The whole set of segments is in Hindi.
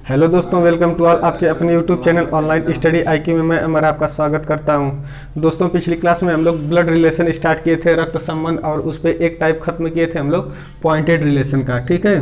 हेलो दोस्तों, वेलकम टू ऑल। आपके अपने YouTube channel online study IQ में मैं अमर आपका स्वागत करता हूं। दोस्तों, पिछली क्लास में हम लोग ब्लड रिलेशन स्टार्ट किए थे, रक्त संबंध, और उस पर एक टाइप खत्म किए थे हम लोग पॉइंटेड रिलेशन का। ठीक है,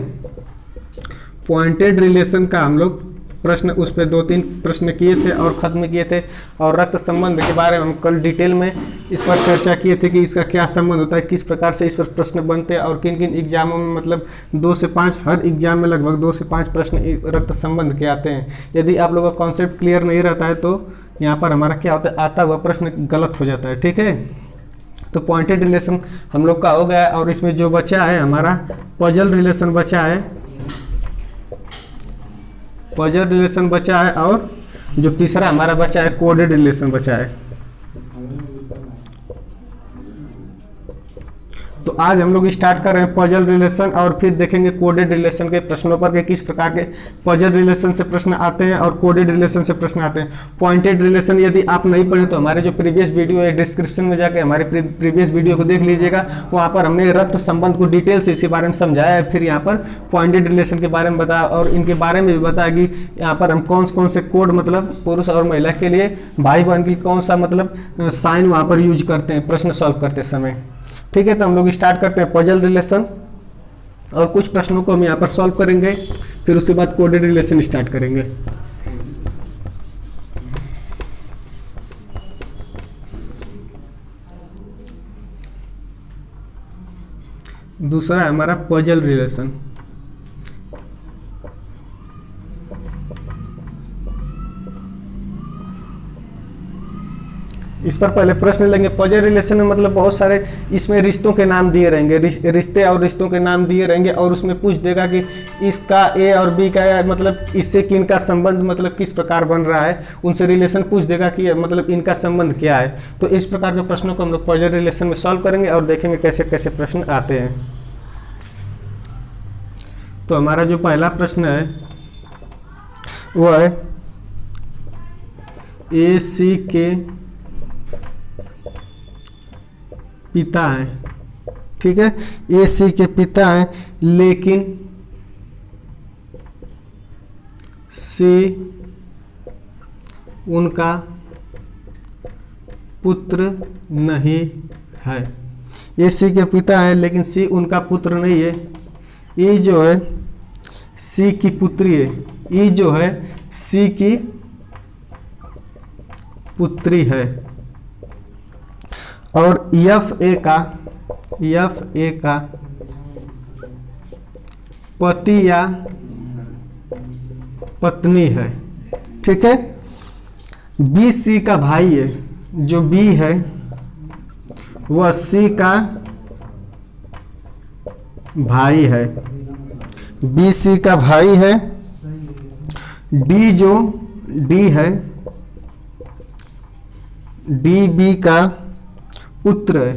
पॉइंटेड रिलेशन का हम लोग प्रश्न उस पर 2-3 प्रश्न किए थे और ख़त्म किए थे। और रक्त संबंध के बारे में हम कल डिटेल में इस पर चर्चा किए थे कि इसका क्या संबंध होता है, किस प्रकार से इस पर प्रश्न बनते हैं और किन किन एग्जामों में, मतलब 2 से 5, हर एग्जाम में लगभग 2 से 5 प्रश्न रक्त संबंध के आते हैं। यदि आप लोगों का कॉन्सेप्ट क्लियर नहीं रहता है तो यहाँ पर हमारा क्या होता है, आता हुआ प्रश्न गलत हो जाता है। ठीक है, तो पॉइंटेड रिलेशन हम लोग का हो गया है। और इसमें जो बचा है हमारा पजल रिलेशन बचा है, पजल रिलेशन बचा है, और जो तीसरा हमारा बचा है कोडेड रिलेशन बचा है। तो आज हम लोग स्टार्ट कर रहे हैं पजल रिलेशन, और फिर देखेंगे कोडेड रिलेशन के प्रश्नों पर कि किस प्रकार के पजल रिलेशन से प्रश्न आते हैं और कोडेड रिलेशन से प्रश्न आते हैं। पॉइंटेड रिलेशन यदि आप नहीं पढ़े तो हमारे जो प्रीवियस वीडियो है डिस्क्रिप्शन में जाके हमारे प्रीवियस वीडियो को देख लीजिएगा। वहाँ पर हमने रक्त संबंध को डिटेल से इसी बारे में समझाया है। फिर यहाँ पर पॉइंटेड रिलेशन के बारे में बताया और इनके बारे में भी बताया कि यहाँ पर हम कौन से कोड, मतलब पुरुष और महिला के लिए, भाई बहन के लिए कौन सा मतलब साइन वहाँ पर यूज करते हैं प्रश्न सॉल्व करते समय। ठीक है, तो हम लोग स्टार्ट करते हैं पजल रिलेशन, और कुछ प्रश्नों को हम यहाँ पर सॉल्व करेंगे, फिर उसके बाद कोडेड रिलेशन स्टार्ट करेंगे। दूसरा है हमारा पजल रिलेशन। इस पर पहले प्रश्न लेंगे। पजल रिलेशन में मतलब बहुत सारे इसमें रिश्तों के नाम दिए रहेंगे, रिश्ते और रिश्तों के नाम दिए रहेंगे, और उसमें पूछ देगा कि इसका A और B का मतलब इससे किन का संबंध, मतलब किस प्रकार बन रहा है, उनसे रिलेशन पूछ देगा कि मतलब इनका संबंध क्या है। तो इस प्रकार के प्रश्नों को हम लोग पजल रिलेशन में सॉल्व करेंगे और देखेंगे कैसे कैसे प्रश्न आते हैं। तो हमारा जो पहला प्रश्न है वो है AC के पिता हैं। ठीक है, AC के पिता हैं, लेकिन C उनका पुत्र नहीं है। AC के पिता है लेकिन C उनका पुत्र नहीं है। E जो है C की पुत्री है, E जो है C की पुत्री है। और FA का पति या पत्नी है। ठीक है, BC का भाई है, जो B है वह C का भाई है, BC का भाई है। D जो D है, DB का पुत्र है,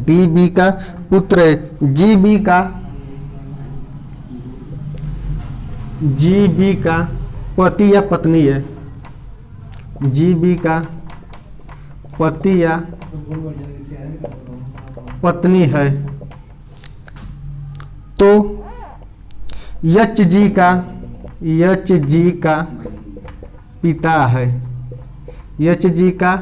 DB का पुत्र है। GB का पति या पत्नी है, GB का पति या पत्नी है। तो HG का पिता है, HG का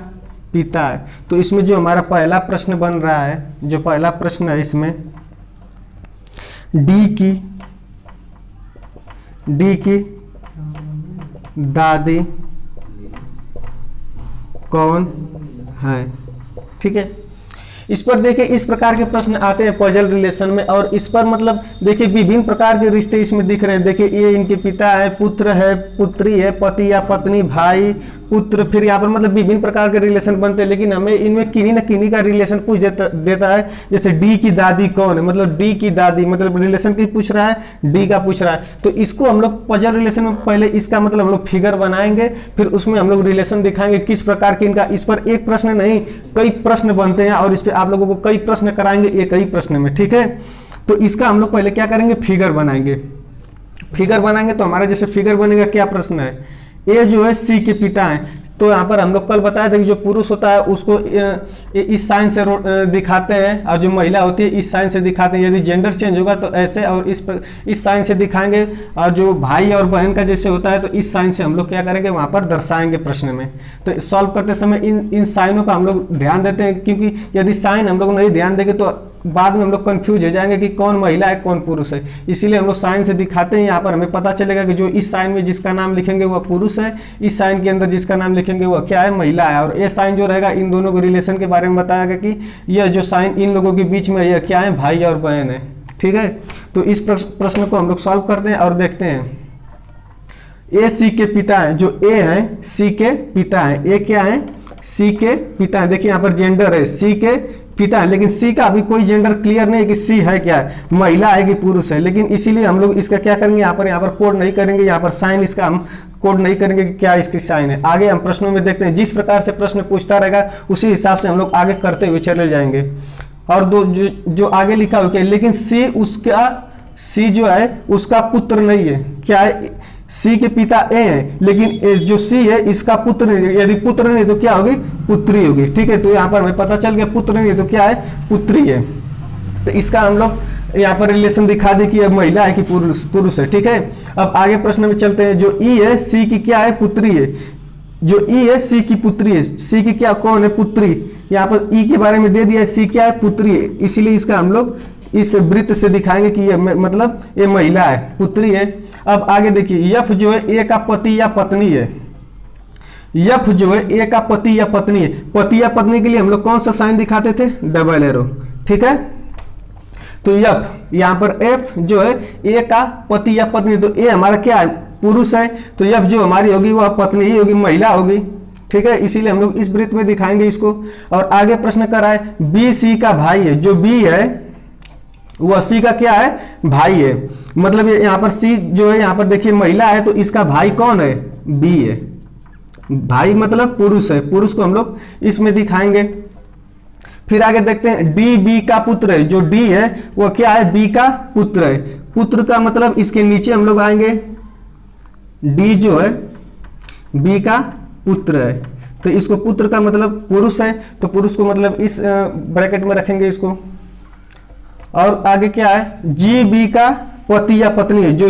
पिता है। तो इसमें जो हमारा पहला प्रश्न बन रहा है, जो पहला प्रश्न है इसमें D की दादी कौन है। ठीक है, इस पर देखिए इस प्रकार के प्रश्न आते हैं पजल रिलेशन में, और इस पर मतलब देखिए विभिन्न प्रकार के रिश्ते इसमें दिख रहे हैं। देखिए ये इनके पिता है, पुत्र है, पुत्री है, पति या पत्नी, भाई, पुत्र, फिर यहाँ पर मतलब विभिन्न प्रकार के रिलेशन बनते हैं। लेकिन हमें इनमें किन्हीं न किन्हीं का रिलेशन पूछ देता है। जैसे D की दादी कौन है, मतलब D की दादी, मतलब रिलेशन की पूछ रहा है, D का पूछ रहा है। तो इसको हम लोग पजल रिलेशन में पहले इसका मतलब हम लोग फिगर बनाएंगे, फिर उसमें हम लोग रिलेशन दिखाएंगे किस प्रकार की इनका। इस पर एक प्रश्न नहीं कई प्रश्न बनते हैं, और इस पर आप लोगों को कई प्रश्न कराएंगे एक ही प्रश्न में। ठीक है, तो इसका हम लोग पहले क्या करेंगे, फिगर बनाएंगे। फिगर बनाएंगे तो हमारा जैसे फिगर बनेगा, क्या प्रश्न है, ए जो है सी के पिता हैं। तो यहाँ पर हम लोग कल बताया था कि जो पुरुष होता है उसको इस साइन से दिखाते हैं, और जो महिला होती है इस साइन से दिखाते हैं। यदि जेंडर चेंज होगा तो ऐसे, और इस साइन से दिखाएंगे। और जो भाई और बहन का जैसे होता है तो इस साइन से हम लोग क्या करेंगे, वहाँ पर दर्शाएंगे प्रश्न में। तो सॉल्व करते समय इन साइनों का हम लोग ध्यान देते हैं, क्योंकि यदि साइन हम लोग नहीं ध्यान देंगे तो बाद में हम लोग कंफ्यूज हो जाएंगे कि कौन महिला है कौन पुरुष है। इसीलिए हम लोग साइन से दिखाते हैं। यहाँ पर हमें पता चलेगा कि जो इस साइन में जिसका नाम लिखेंगे वह पुरुष है, इस साइन के अंदर जिसका नाम लिखेंगे वह क्या है, महिला है। और ये साइन जो रहेगा इन दोनों को रिलेशन के बारे में बताएगा कि यह जो साइन इन लोगों के बीच में यह क्या है, भाई और बहन है। ठीक है, तो इस प्रश्न को हम लोग सॉल्व करते हैं और देखते हैं। ए सी के पिता है, जो ए है सी के पिता है। ए क्या है, सी के पिता है। देखिए यहाँ पर जेंडर है सी के पिता है, लेकिन सी का अभी कोई जेंडर क्लियर नहीं है कि सी है क्या है, महिला है कि पुरुष है। लेकिन इसीलिए हम लोग इसका क्या करेंगे, यहाँ पर कोड नहीं करेंगे, यहाँ पर साइन इसका हम कोड नहीं करेंगे कि क्या इसकी साइन है। आगे हम प्रश्नों में देखते हैं, जिस प्रकार से प्रश्न पूछता रहेगा उसी हिसाब से हम लोग आगे करते हुए चले जाएंगे। और जो आगे लिखा हुआ है, लेकिन सी जो है उसका पुत्र नहीं है। क्या है, सी के पिता ए है, लेकिन जो सी है इसका पुत्र नहीं। यदि पुत्र नहीं तो क्या होगी, पुत्री होगी। ठीक है, तो यहाँ पर हमें पता चल गया पुत्र नहीं तो क्या है, पुत्री है। तो इसका हम लोग यहाँ पर रिलेशन दिखा दे कि अब महिला है कि पुरुष है। ठीक है, अब आगे प्रश्न में चलते हैं। जो ई है सी की क्या है, पुत्री है। जो ई है सी की पुत्री है। सी की क्या, कौन है, पुत्री। यहाँ पर ई के बारे में दे दिया है, सी क्या है, पुत्री है। इसीलिए इसका हम लोग इस वृत्त से दिखाएंगे कि ये मतलब ये महिला है, पुत्री है। अब आगे देखिए, यफ जो है ए का पति या पत्नी है। यफ जो है ए का पति या पत्नी है। पति या पत्नी के लिए हम लोग कौन सा साइन दिखाते थे, डबल एरो। ठीक है, तो यफ, यहाँ पर एफ जो है ए का पति या पत्नी, तो ए हमारा क्या है, पुरुष है। तो यफ जो हमारी होगी वह पत्नी ही होगी, महिला होगी। ठीक है, इसीलिए हम लोग इस वृत्त में दिखाएंगे इसको। और आगे प्रश्न कर रहा है, बी सी का भाई है। जो बी है वह सी का क्या है, भाई है। मतलब यहाँ पर सी जो है, यहाँ पर देखिए महिला है, तो इसका भाई कौन है, बी है। भाई मतलब पुरुष है, पुरुष को हम लोग इसमें दिखाएंगे। फिर आगे देखते हैं, डी बी का पुत्र है। जो डी है वह क्या है, बी का पुत्र है। पुत्र का मतलब इसके नीचे हम लोग आएंगे, डी जो है बी का पुत्र है। तो इसको पुत्र का मतलब पुरुष है, तो पुरुष को मतलब इस ब्रैकेट में रखेंगे इसको। और आगे क्या है, जी बी का पति या पत्नी है। जो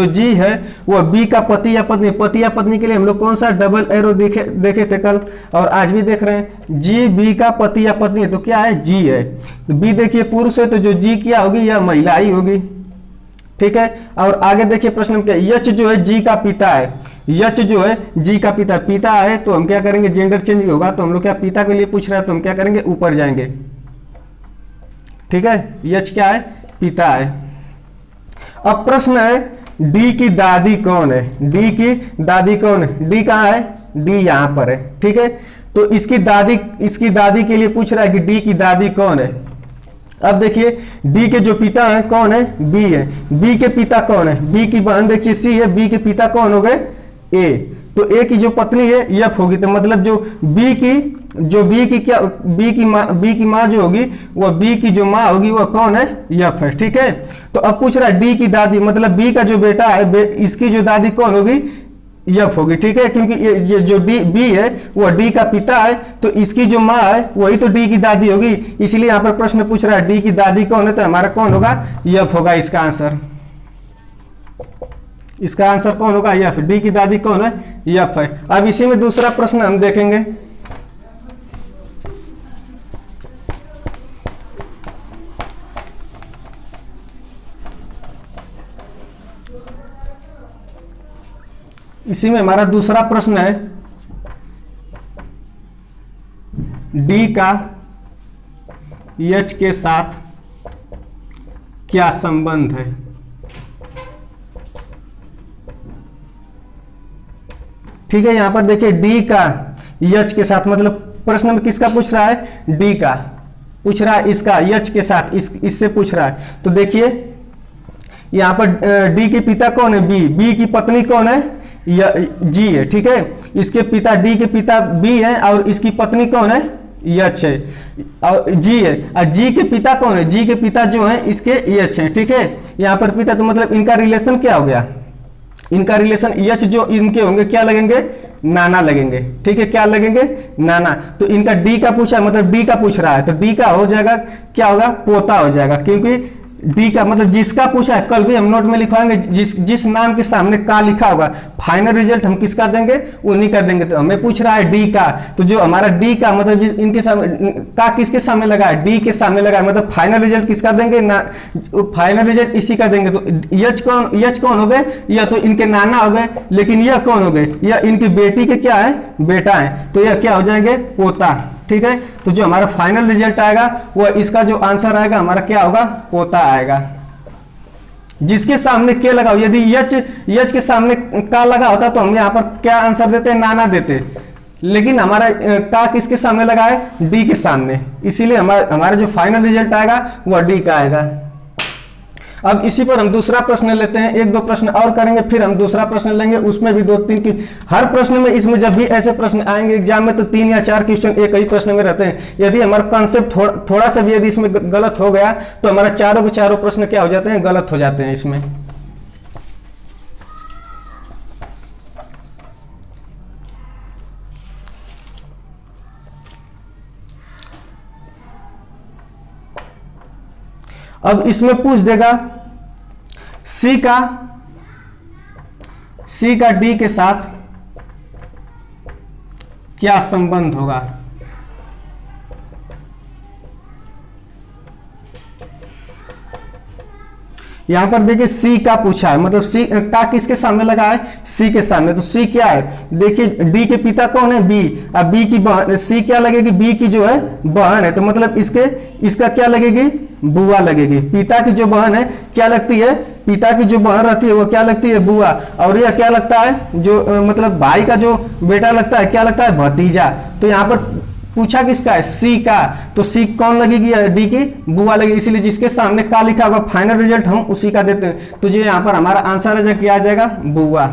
जी है वह बी का पति या पत्नी। पति या पत्नी के लिए हम लोग कौन सा डबल एरो देखे थे कल, और आज भी देख रहे हैं। जी बी का पति या पत्नी है, तो क्या है, जी है। तो बी देखिए पुरुष है, तो जो जी क्या होगी, यह महिला ही होगी। ठीक है, और आगे देखिए प्रश्न में क्या, यच जो है जी का पिता है। यच जो है जी का पिता है, तो हम क्या करेंगे, जेंडर चेंज होगा तो हम लोग क्या, पिता के लिए पूछ रहा है तो हम क्या करेंगे, ऊपर जाएंगे। ठीक है, यच क्या है, पिता है। अब प्रश्न है, डी की दादी कौन है। डी की दादी कौन है, डी कहाँ है, डी यहाँ पर है। ठीक है, तो इसकी दादी के लिए पूछ रहा है कि डी की दादी कौन है। अब देखिए, डी के जो पिता है कौन है, बी है। बी के पिता कौन है, बी की बहन देखिए सी है, बी के पिता कौन हो गए, ए। तो ए की जो पत्नी है यफ होगी। तो मतलब जो बी की माँ जो होगी, वह बी की जो माँ होगी वह कौन है, यफ है। ठीक है, तो अब पूछ रहा है डी की दादी, मतलब बी का जो बेटा है इसकी जो दादी कौन होगी, यफ होगी। ठीक है, क्योंकि ये जो बी है वह डी का पिता है, तो इसकी जो माँ है वही तो डी की दादी होगी। इसलिए यहाँ पर प्रश्न पूछ रहा है डी की दादी कौन है, तो हमारा कौन होगा, यफ होगा इसका आंसर। इसका आंसर कौन होगा, यफ। डी की दादी कौन है, यफ है। अब इसी में दूसरा प्रश्न हम देखेंगे। इसी में हमारा दूसरा प्रश्न है, डी का एच के साथ क्या संबंध है। ठीक है, यहां पर देखिए डी का एच के साथ, मतलब प्रश्न में किसका पूछ रहा है, डी का पूछ रहा है, इसका एच के साथ इससे पूछ रहा है। तो देखिए यहां पर डी के पिता कौन है, बी की पत्नी कौन है, जी है। ठीक है, इसके पिता डी के पिता बी है और इसकी पत्नी कौन है, यच है और जी है। और जी के पिता कौन है, जी के पिता जो है इसके यच है। ठीक है, यहाँ पर पिता, तो मतलब इनका रिलेशन क्या हो गया, इनका रिलेशन यच जो इनके होंगे क्या लगेंगे, नाना लगेंगे। ठीक है, क्या लगेंगे, नाना। तो इनका डी का पूछा, मतलब डी का पूछ रहा है, तो डी का हो जाएगा क्या होगा, पोता हो जाएगा, क्योंकि डी का मतलब जिसका पूछा है, कल भी हम नोट में लिखवाएंगे, जिस नाम के सामने का लिखा होगा फाइनल रिजल्ट हम किसका देंगे, उन्हीं का देंगे। तो हमें पूछ रहा है डी का, तो जो हमारा डी का मतलब इनके सामने का किसके सामने लगा है, डी के सामने लगा है, मतलब फाइनल रिजल्ट किसका देंगे ना, फाइनल रिजल्ट इसी का देंगे। तो यच कौन हो गए, यह तो इनके नाना हो गए, लेकिन यह कौन हो गए, यह इनकी बेटी के क्या है, बेटा है, तो यह क्या हो जाएंगे, पोता। ठीक है, तो जो हमारा फाइनल रिजल्ट आएगा वो इसका जो आंसर आएगा हमारा क्या होगा, पोता आएगा। जिसके सामने के लगा हो, यदि यच के सामने का लगा होता तो हम यहाँ पर क्या आंसर देते, नाना देते, लेकिन हमारा का किसके सामने लगा है, डी के सामने, इसीलिए हमारा जो फाइनल रिजल्ट आएगा वह डी का आएगा। अब इसी पर हम दूसरा प्रश्न लेते हैं, एक दो प्रश्न और करेंगे, फिर हम दूसरा प्रश्न लेंगे, उसमें भी 2-3 की हर प्रश्न में, इसमें जब भी ऐसे प्रश्न आएंगे एग्जाम में तो 3 या 4 क्वेश्चन एक ही प्रश्न में रहते हैं। यदि हमारा कॉन्सेप्ट थोड़ा सा भी यदि इसमें गलत हो गया तो हमारा चारों के चारों प्रश्न क्या हो जाते हैं, गलत हो जाते हैं इसमें। अब इसमें पूछ देगा सी का डी के साथ क्या संबंध होगा। यहां पर देखिए सी का पूछा है, मतलब सी का किसके सामने लगा है, सी के सामने। तो सी क्या है, देखिए डी के पिता कौन है, बी। अब बी की बहन, सी क्या लगेगी, बी की जो है बहन है, तो मतलब इसका क्या लगेगी, बुआ लगेगी। पिता की जो बहन है क्या लगती है, पिता की जो बहन रहती है वो क्या लगती है, बुआ। और यह क्या लगता है, जो मतलब भाई का जो बेटा लगता है क्या लगता है, भतीजा। तो यहाँ पर पूछा किसका है, सी का, तो सी कौन लगेगी, डी की बुआ लगेगी, इसीलिए जिसके सामने का लिखा होगा फाइनल रिजल्ट हम उसी का देते हैं। तो जो यहाँ पर हमारा आंसर क्या आ जाएगा, बुआ।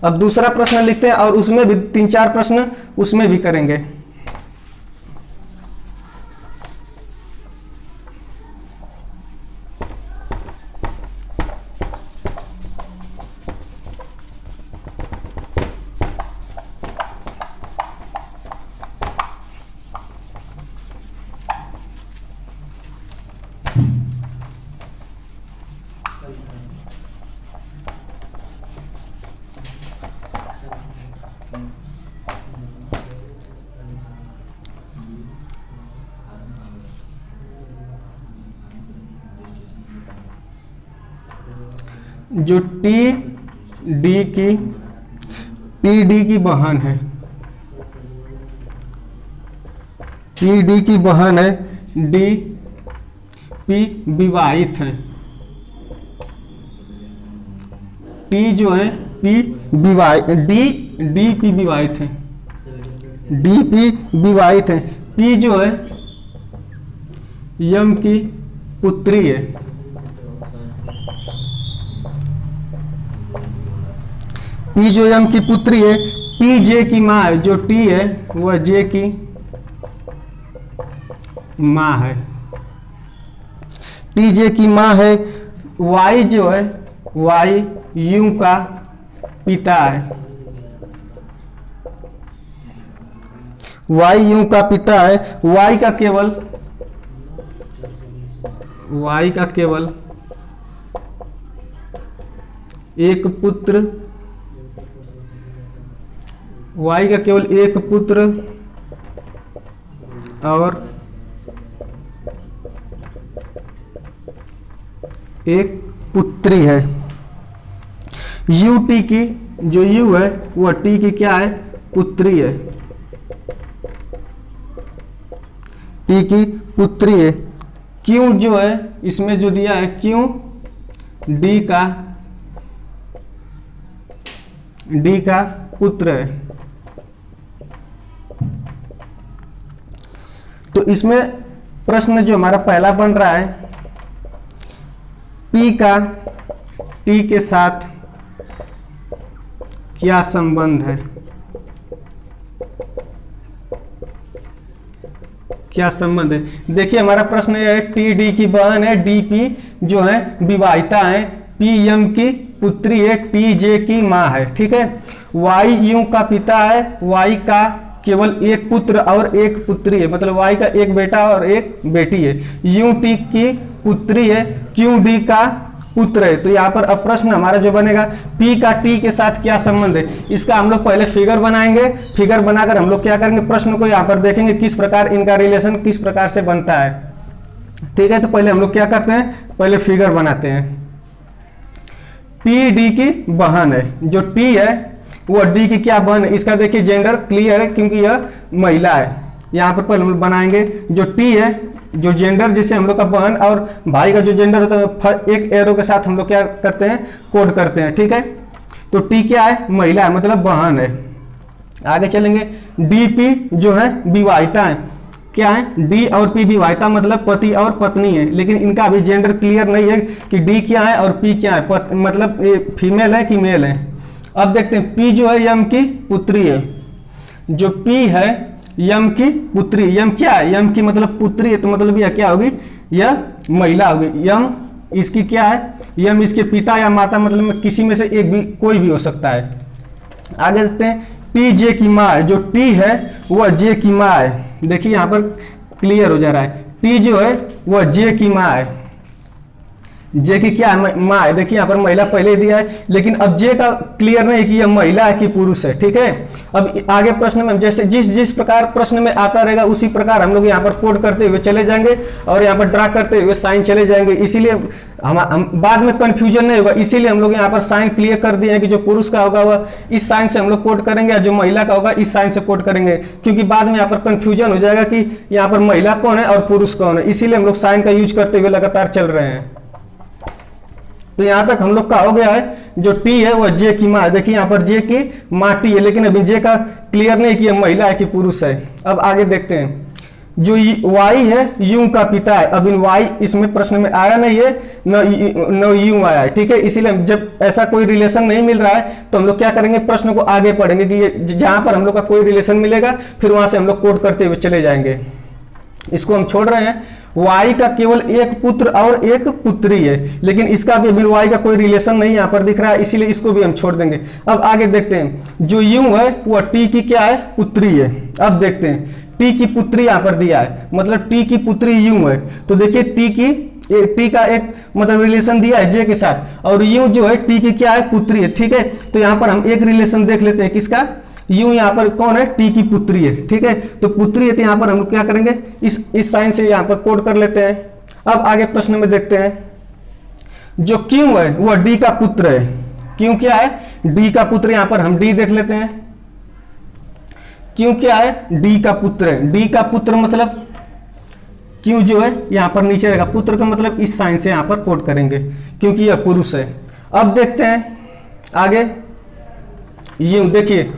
अब दूसरा प्रश्न लिखते हैं और उसमें भी 3-4 प्रश्न उसमें भी करेंगे। जो टी डी की बहन है, टी डी की बहन है, डी पी विवाहित है, टी जो है पी विवाहित, डी पी विवाहित है, डी पी विवाहित है, पी जो है यम की पुत्री है, पी जो यम की पुत्री है, टी जे की माँ है, जो टी है वह जे की माँ है, टी जे की माँ है, वाई जो है वाई यू का पिता है, वाई यू का पिता है, वाई का केवल एक पुत्र, वाई का केवल एक पुत्र और एक पुत्री है। यू टी की जो यू है वह टी की क्या है, पुत्री है, टी की पुत्री है। क्यों जो है इसमें जो दिया है, क्यों डी का पुत्र है। तो इसमें प्रश्न जो हमारा पहला बन रहा है, पी का टी के साथ क्या संबंध है, क्या संबंध है। देखिए हमारा प्रश्न यह है, टी डी की बहन है, डी पी जो है विवाहिता है, पी यम की पुत्री है, टी जे की माँ है, ठीक है। वाई यू का पिता है, वाई का केवल एक पुत्र और एक पुत्री है, मतलब वाई का एक बेटा और एक बेटी है। यू टी की पुत्री है, क्यू डी का पुत्र है। तो यहाँ पर अब प्रश्न हमारा जो बनेगा, P का T के साथ क्या संबंध है, इसका हम लोग पहले फिगर बनाएंगे। फिगर बनाकर हम लोग क्या करेंगे, प्रश्न को यहाँ पर देखेंगे किस प्रकार इनका रिलेशन किस प्रकार से बनता है, ठीक है। तो पहले हम लोग क्या करते हैं, पहले फिगर बनाते हैं। T D की बहन है, जो T है वो D की क्या बहन है, इसका देखिए जेंडर क्लियर है क्योंकि यह महिला है। यहाँ पर पहले हम लोग बनाएंगे जो T है, जो जेंडर जैसे हम लोग का बहन और भाई का जो जेंडर होता है एक एरो के साथ हम लोग क्या करते हैं, कोड करते हैं, ठीक है। तो टी क्या है, महिला है, मतलब बहन है। आगे चलेंगे, डीपी जो है विवाहिता है, क्या है, डी और पी विवाहिता मतलब पति और पत्नी है, लेकिन इनका अभी जेंडर क्लियर नहीं है कि डी क्या है और पी क्या है, मतलब ये फीमेल है कि मेल है। अब देखते हैं, पी जो है यम की पुत्री है, जो पी है यम की पुत्री, यम क्या है, यम की मतलब पुत्री है, तो मतलब यह क्या होगी, यह महिला होगी। यम इसकी क्या है, यम इसके पिता या माता, मतलब किसी में से एक भी, कोई भी हो सकता है। आगे देखते हैं, टी जे की माँ है, जो टी है वह जे की माँ है। देखिए यहाँ पर क्लियर हो जा रहा है, टी जो है वह जे की माँ है, जे की क्या है, माँ है। देखिए यहाँ पर महिला पहले दिया है, लेकिन अब जे का क्लियर नहीं है कि यह महिला है कि पुरुष है, ठीक है। अब आगे प्रश्न में जैसे जिस प्रकार प्रश्न में आता रहेगा उसी प्रकार हम लोग यहाँ पर कोड करते हुए चले जाएंगे और यहाँ पर ड्रा करते हुए साइन चले जाएंगे, इसीलिए हम बाद में कंफ्यूजन नहीं होगा, इसीलिए हम लोग यहाँ पर साइन क्लियर कर दिए हैं कि जो पुरुष का होगा वह इस साइन से हम लोग कोड करेंगे और जो महिला का होगा इस साइन से कोड करेंगे, क्योंकि बाद में यहाँ पर कंफ्यूजन हो जाएगा कि यहाँ पर महिला कौन है और पुरुष कौन है, इसीलिए हम लोग साइन का यूज करते हुए लगातार चल रहे हैं। तो यहाँ तक हम लोग का हो गया है, जो टी है वह जे की माँ है। देखिए यहाँ पर जे की माँ टी है, लेकिन अभी जे का क्लियर नहीं कि यह महिला है कि पुरुष है। अब आगे देखते हैं, जो वाई है यू का पिता है। अब इन वाई इसमें प्रश्न में आया नहीं है, न यू आया है, ठीक है। इसीलिए जब ऐसा कोई रिलेशन नहीं मिल रहा है तो हम लोग क्या करेंगे, प्रश्न को आगे पढ़ेंगे कि ये जहाँ पर हम लोग का कोई रिलेशन मिलेगा फिर वहां से हम लोग कोड करते हुए चले जाएंगे। इसको हम छोड़ रहे हैं। वाई का केवल एक पुत्र और एक पुत्री है, लेकिन इसका भी अभी वाई का कोई रिलेशन नहीं यहाँ पर दिख रहा है, इसीलिए इसको भी हम छोड़ देंगे। अब आगे देखते हैं, जो यू है वह टी की क्या है, पुत्री है। अब देखते हैं, टी की पुत्री यहाँ पर दिया है, मतलब टी की पुत्री यू है। तो देखिए टी का एक मतलब रिलेशन दिया है जे के साथ, और यू जो है टी की क्या है, पुत्री है, ठीक है। तो यहाँ पर हम एक रिलेशन देख लेते हैं, किसका, यू यहाँ पर कौन है, टी की पुत्री है, ठीक है। तो पुत्री है, तो यहाँ पर हम लोग क्या करेंगे, इस साइन से यहाँ पर कोड कर लेते हैं। अब आगे प्रश्न में देखते हैं, जो क्यू है वह डी का पुत्र है। क्यू क्या है, डी का पुत्र, यहाँ पर हम डी देख लेते हैं। क्यू क्या है, डी का पुत्र है। डी का पुत्र मतलब क्यू जो है यहाँ पर नीचे रहेगा, पुत्र का मतलब इस साइन से यहाँ पर कोड करेंगे क्योंकि यह पुरुष है। अब देखते हैं आगे, यू देखिए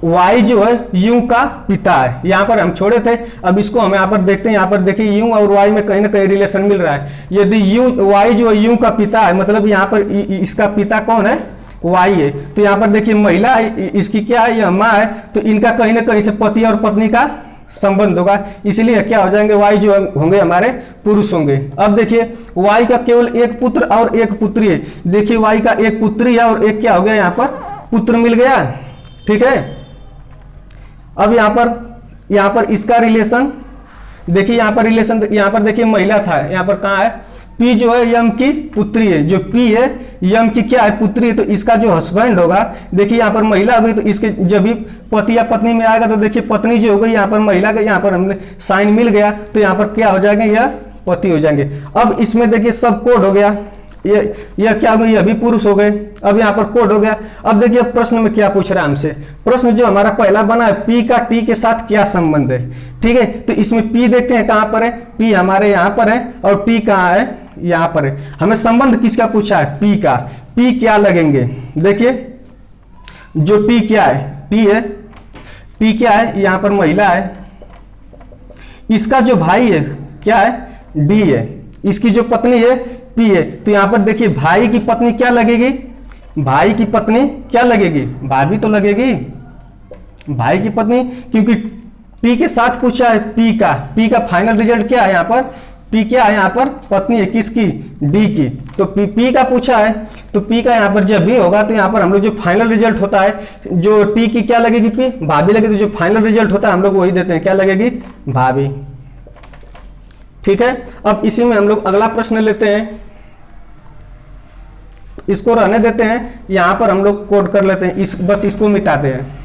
Y जो है यू का पिता है, यहाँ पर हम छोड़े थे। अब इसको हम यहाँ पर देखते हैं, यहाँ पर देखिए यू और Y में कहीं ना कहीं रिलेशन मिल रहा है। यदि Y जो है यू का पिता है, मतलब यहाँ पर इसका पिता कौन है, Y है। तो यहाँ पर देखिए महिला इसकी क्या है, यह माँ है, तो इनका कहीं ना कहीं से पति और पत्नी का संबंध होगा, इसलिए क्या हो जाएंगे, Y जो होंगे हमारे पुरुष होंगे। अब देखिए Y का केवल एक पुत्र और एक पुत्री है। देखिए Y का एक पुत्री है और एक क्या हो गया, यहाँ पर पुत्र मिल गया, ठीक है। अब यहाँ पर इसका रिलेशन देखिए, यहाँ पर रिलेशन, यहाँ पर देखिए महिला था, यहाँ पर कहाँ है, P जो है यम की पुत्री है। जो P है यम की क्या है, पुत्री है, तो इसका जो हस्बैंड होगा, देखिए यहाँ पर महिला होगी, तो इसके जब भी पति या पत्नी में आएगा तो देखिए पत्नी जो होगी, यहाँ पर महिला का यहाँ पर हमने साइन मिल गया, तो यहाँ पर क्या हो जाएंगे, यह पति हो जाएंगे। अब इसमें देखिए सब कोड हो गया, यह क्या हो गया, यह भी पुरुष हो गए। अब यहाँ पर कोड हो गया। अब देखिए प्रश्न में क्या पूछ रहा है हमसे, प्रश्न जो हमारा पहला बना है, P का T के साथ क्या संबंध है, ठीक है। तो इसमें P देखते हैं कहाँ पर है, P हमारे यहाँ पर है और T कहाँ है, यहाँ पर है। हमें संबंध किसका पूछा है, P का। P क्या लगेंगे, देखिए जो T क्या है, T है, T क्या है, यहाँ पर महिला है, इसका जो भाई है क्या है, D है, इसकी जो पत्नी है P है। तो यहाँ पर देखिए भाई की पत्नी क्या लगेगी, भाई की पत्नी क्या लगेगी, भाभी तो लगेगी, भाई की पत्नी, क्योंकि T के साथ पूछा है P का फाइनल रिजल्ट क्या है, यहाँ पर पी क्या है यहाँ पर, पत्नी है किसकी, डी की। तो पी का पूछा है, तो पी का यहाँ पर जब भी होगा तो यहाँ पर हम लोग जो फाइनल रिजल्ट होता है, जो टी की क्या लगेगी, पी भाभी लगेगी, तो जो फाइनल रिजल्ट होता है हम लोग वही देते हैं, क्या लगेगी, भाभी। ठीक है, अब इसी में हम लोग अगला प्रश्न लेते हैं, इसको रहने देते हैं, यहां पर हम लोग कोड कर लेते हैं, बस इसको मिटाते हैं।